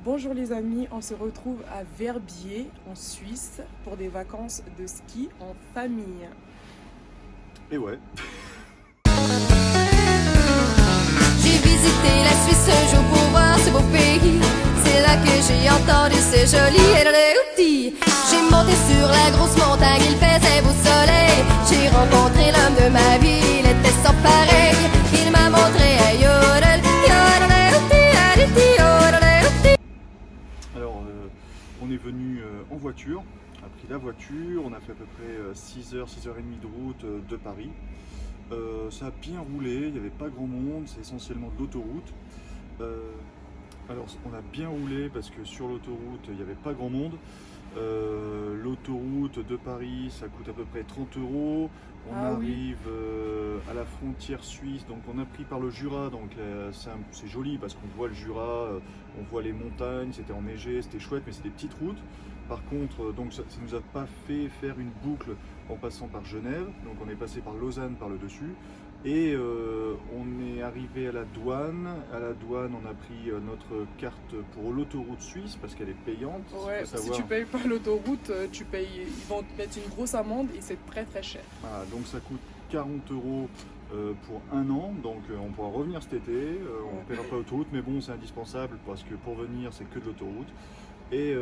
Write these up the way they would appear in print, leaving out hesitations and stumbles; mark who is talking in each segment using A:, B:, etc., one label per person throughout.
A: Bonjour les amis, on se retrouve à Verbier en Suisse pour des vacances de ski en famille.
B: Et ouais.
C: J'ai visité la Suisse un jour pour voir ce beau pays. C'est là que j'ai entendu ce joli outil. J'ai monté sur la grosse montagne, il faisait beau soleil. J'ai rencontré l'homme de ma vie, il était sans pareil. Il m'a montré un yodel,
B: Alors, on est venu en voiture, on a pris la voiture, on a fait à peu près 6h, 6h30 de route de Paris. Ça a bien roulé, il n'y avait pas grand monde, c'est essentiellement de l'autoroute. Alors, on a bien roulé parce que sur l'autoroute, il n'y avait pas grand monde. L'autoroute de Paris, ça coûte à peu près 30 €. On arrive à la frontière suisse, donc on a pris par le Jura, donc c'est joli parce qu'on voit le Jura, on voit les montagnes, c'était enneigé, c'était chouette, mais c'est des petites routes. Par contre, donc ça nous a pas fait faire une boucle en passant par Genève, donc on est passé par Lausanne par le dessus. Et on est arrivé à la douane. À la douane, on a pris notre carte pour l'autoroute suisse parce qu'elle est payante.
A: Ouais, si tu payes pas l'autoroute, ils vont te mettre une grosse amende et c'est très très cher.
B: Ah, donc ça coûte 40 € pour un an, donc on pourra revenir cet été. On ne paiera pas l'autoroute, mais bon, c'est indispensable parce que pour venir, c'est que de l'autoroute. Et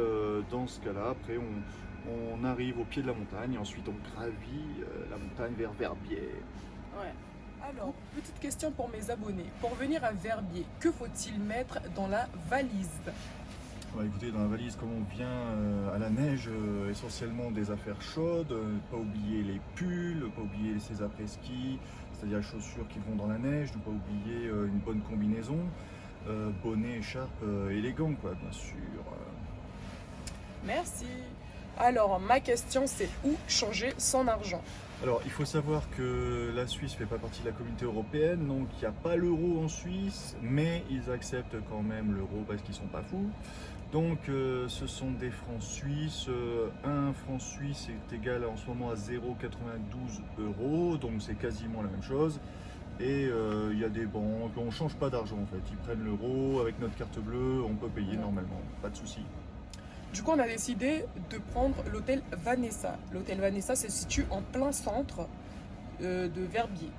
B: dans ce cas-là, après, on arrive au pied de la montagne et ensuite on gravit la montagne vers Verbier.
A: Ouais. Alors, petite question pour mes abonnés. Pour venir à Verbier, que faut-il mettre dans la valise?
B: Écoutez, dans la valise, comme on vient à la neige, essentiellement des affaires chaudes, pas oublier les pulls, pas oublier ses après-ski, c'est-à-dire les chaussures qui vont dans la neige, ne pas oublier une bonne combinaison, bonnet, écharpe, élégant, quoi, bien sûr.
A: Merci. Alors, ma question, c'est où changer son argent?
B: Alors, il faut savoir que la Suisse ne fait pas partie de la communauté européenne, donc il n'y a pas l'euro en Suisse, mais ils acceptent quand même l'euro parce qu'ils ne sont pas fous. Donc, ce sont des francs suisses. Un franc suisse est égal en ce moment à 0,92 €, donc c'est quasiment la même chose. Et il y a des banques, on ne change pas d'argent en fait. Ils prennent l'euro, avec notre carte bleue, on peut payer normalement, pas de souci.
A: Du coup, on a décidé de prendre l'hôtel Vanessa. L'hôtel Vanessa se situe en plein centre de Verbier.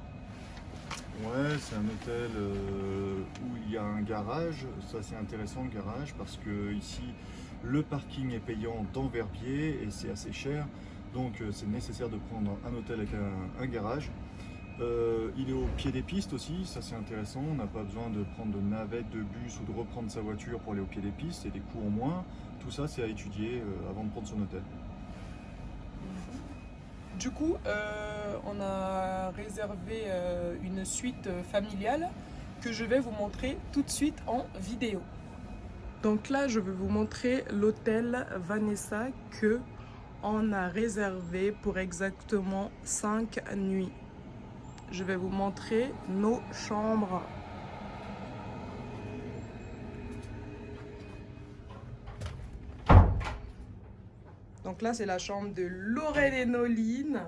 B: Ouais, c'est un hôtel où il y a un garage. Ça, c'est intéressant le garage parce que ici, le parking est payant dans Verbier et c'est assez cher. Donc, c'est nécessaire de prendre un hôtel avec un garage. Il est au pied des pistes aussi, ça c'est intéressant. On n'a pas besoin de prendre de navette, de bus ou de reprendre sa voiture pour aller au pied des pistes. C'est des coûts en moins. Tout ça, c'est à étudier avant de prendre son hôtel.
A: Du coup, on a réservé une suite familiale que je vais vous montrer tout de suite en vidéo. Donc là, je vais vous montrer l'hôtel Vanessa que on a réservé pour exactement 5 nuits. Je vais vous montrer nos chambres. Donc là, c'est la chambre de Lorraine et Noline.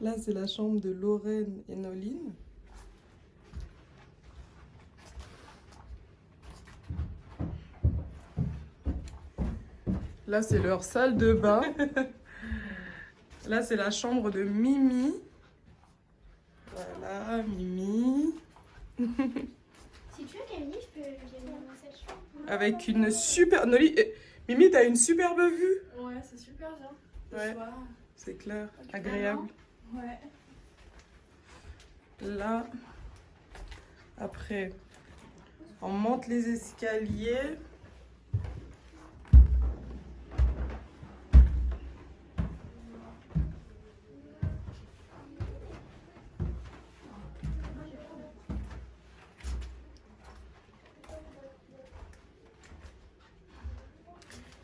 A: Là, c'est la chambre de Lorraine et Noline. Là, c'est leur salle de bain. Là, c'est la chambre de Mimi. Voilà, Mimi.
D: Si tu veux, Camille, je peux venir dans cette chambre.
A: Avec une super... Mimi, t'as une superbe vue.
D: Ouais, c'est super bien.
A: Ouais, c'est clair, agréable.
D: Ouais.
A: Là, après, on monte les escaliers.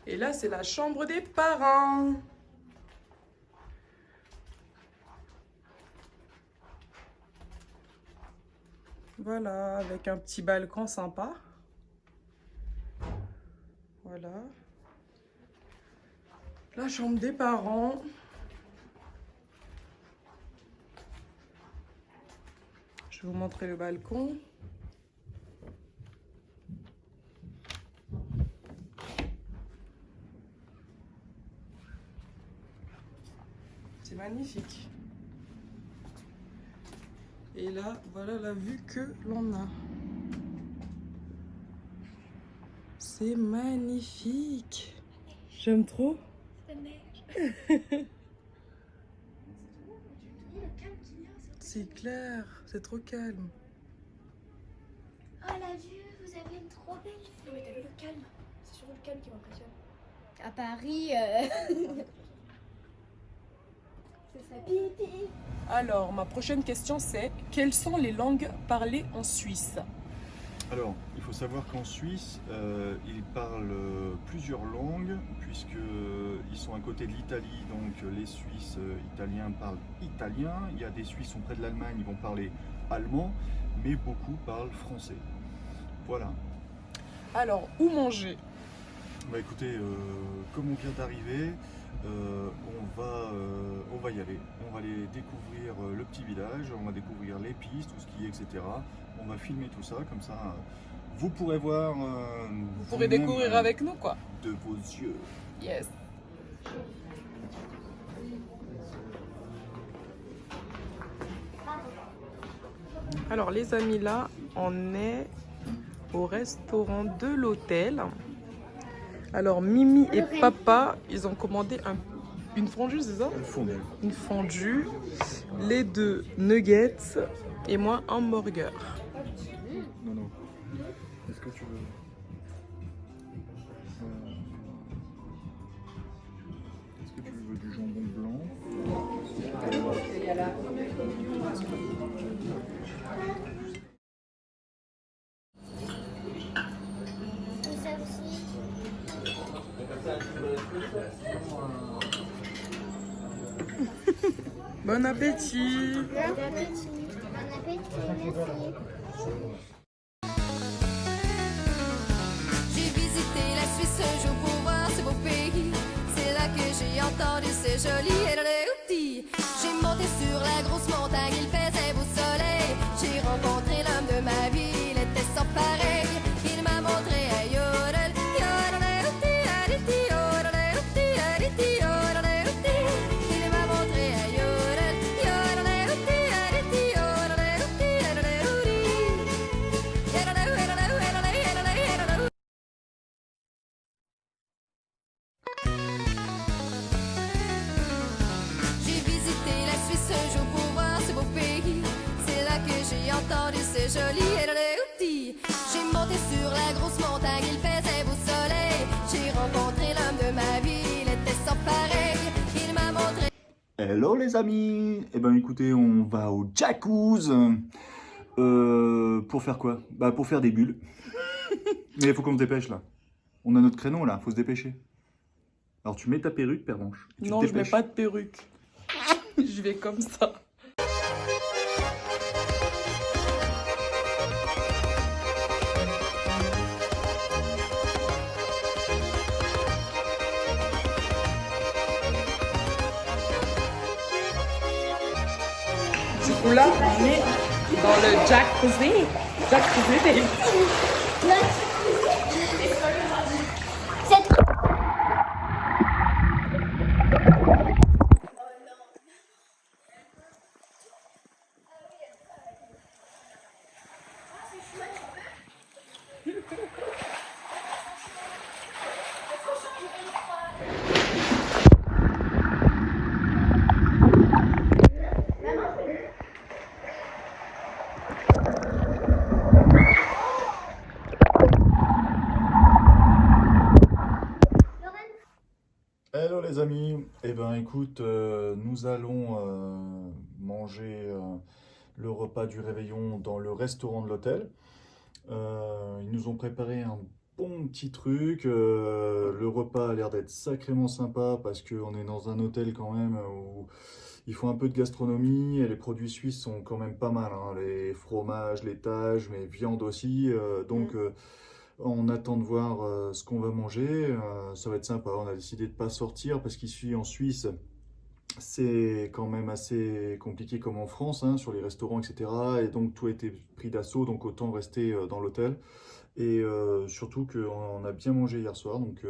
A: Et là, c'est la chambre des parents. Voilà, avec un petit balcon sympa. Voilà. La chambre des parents. Je vais vous montrer le balcon. C'est magnifique. Et là, voilà la vue que l'on a. C'est magnifique. J'aime trop. C'est clair, c'est trop calme.
D: Oh la vue, vous avez une trop belle vue.
E: Mais t'as vu le calme? C'est surtout le calme qui m'impressionne.
D: À Paris, ce serait pipi.
A: Alors, ma prochaine question c'est, quelles sont les langues parlées en Suisse?
B: Alors, il faut savoir qu'en Suisse, ils parlent plusieurs langues, puisqu'ils sont à côté de l'Italie, donc les Suisses italiens parlent italien. Il y a des Suisses qui sont près de l'Allemagne, ils vont parler allemand, mais beaucoup parlent français. Voilà.
A: Alors, où manger?
B: Bah écoutez, comme on vient d'arriver, on va y aller. On va aller découvrir le petit village, on va découvrir les pistes, tout ce qui est, etc. On va filmer tout ça, comme ça, vous pourrez voir.
A: Vous pourrez découvrir avec nous, quoi.
B: De vos yeux.
A: Yes. Alors, les amis, là, on est au restaurant de l'hôtel. Alors, Mimi et Papa, ils ont commandé une fondue, c'est ça?
B: Une fondue.
A: Une fondue, les deux nuggets et moi un burger.
B: Non, non. Est-ce que tu veux. Est-ce que tu veux du jambon blanc?
D: Ça aussi.
A: Bon appétit!
D: Bon appétit. Bon appétit, merci.
C: J'ai visité la Suisse un jour pour voir ce beau pays. C'est là que j'ai entendu c'est joli et le j'ai monté sur la grosse montagne, il faisait beau soleil. J'ai rencontré l'homme de ma vie, il était sans pareil. Il m'a montré un yodel, yodel, yodel, yodel, yodel. Il m'a montré un yodel, yodel, yodel, yodel. J'ai visité la Suisse un jour pour voir ce beau pays. C'est là que j'ai entendu c'est joli et le j'ai monté sur la grosse montagne, il faisait beau soleil. J'ai rencontré l'homme de ma vie, il était sans pareil. Il m'a montré.
B: Hello les amis. Eh ben écoutez, on va au jacuzzi. Pour faire quoi? Bah pour faire des bulles. Mais il faut qu'on se dépêche là. On a notre créneau là, faut se dépêcher. Alors tu mets ta perruque, Pervenche. et tu
A: Non,
B: te
A: je mets
B: dépêches.
A: pas de perruque. Je vais comme ça. Du coup là, on est dans le jacuzzi. Jacuzzi des filles.
B: Hello les amis. Eh ben écoute, nous allons manger le repas du réveillon dans le restaurant de l'hôtel. Ils nous ont préparé un bon petit truc. Le repas a l'air d'être sacrément sympa parce qu'on est dans un hôtel quand même où ils font un peu de gastronomie et les produits suisses sont quand même pas mal, hein. Les fromages, laitages, mais viande aussi. On attend de voir ce qu'on va manger. Ça va être sympa. On a décidé de ne pas sortir parce qu'ici en Suisse, c'est quand même assez compliqué comme en France, hein, sur les restaurants, etc. Et donc tout a été pris d'assaut, donc autant rester dans l'hôtel. Et surtout qu'on a bien mangé hier soir, donc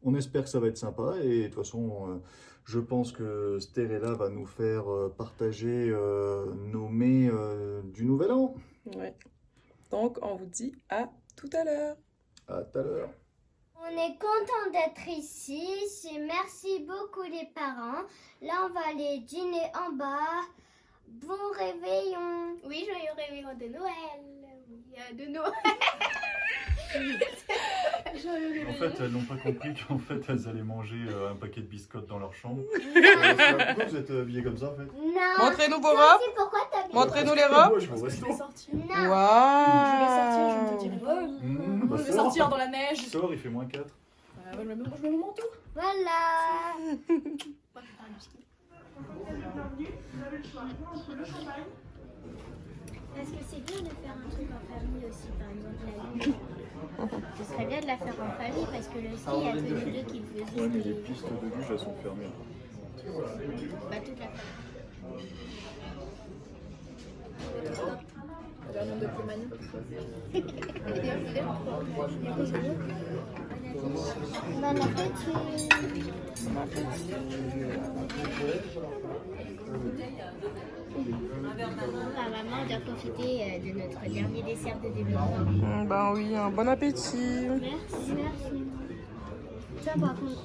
B: on espère que ça va être sympa. Et de toute façon, je pense que Sterella va nous faire partager nos mets du Nouvel An.
A: Ouais. Donc, on vous dit à tout à l'heure.
B: À tout à l'heure.
D: On est content d'être ici. Merci beaucoup les parents. Là, on va aller dîner en bas. Bon réveillon.
E: Oui, joyeux réveillon de Noël. Oui, de Noël. Joyeux
B: En
E: réveillon.
B: fait, elles n'ont pas compris qu'en fait, elles allaient manger un paquet de biscottes dans leur chambre. Pourquoi vous êtes habillés comme ça, en fait?
D: Non.
A: Montrez-nous vos
D: Toi
A: robes.
D: aussi, pourquoi t'as mis
A: Montrez-nous les
B: Moi,
A: robes.
B: je vais au
E: Je
B: resto.
E: vais sortir.
D: Non.
E: Je vais sortir, je ne te dirai pas.
B: Bah,
E: Je vais
B: sors.
E: sortir dans la neige.
B: Sors, il fait -4.
E: Je mets mon manteau.
D: Voilà.
E: Ouais, pareil, du ski.
D: Parce que c'est bien de faire un truc en famille aussi, par exemple la nuit. Ce serait bien de la faire en famille parce que le ski, il y a que nous deux qui le faisaient.
B: Ouais, mais les pistes de luge, elles sont fermées.
D: Bah, toute la famille.
E: J'ai un nombre de Plumanie.
D: Bon appétit. Maman doit profiter de notre dernier dessert de 2020.
A: Ben oui, un bon appétit.
D: Merci. Ça par contre.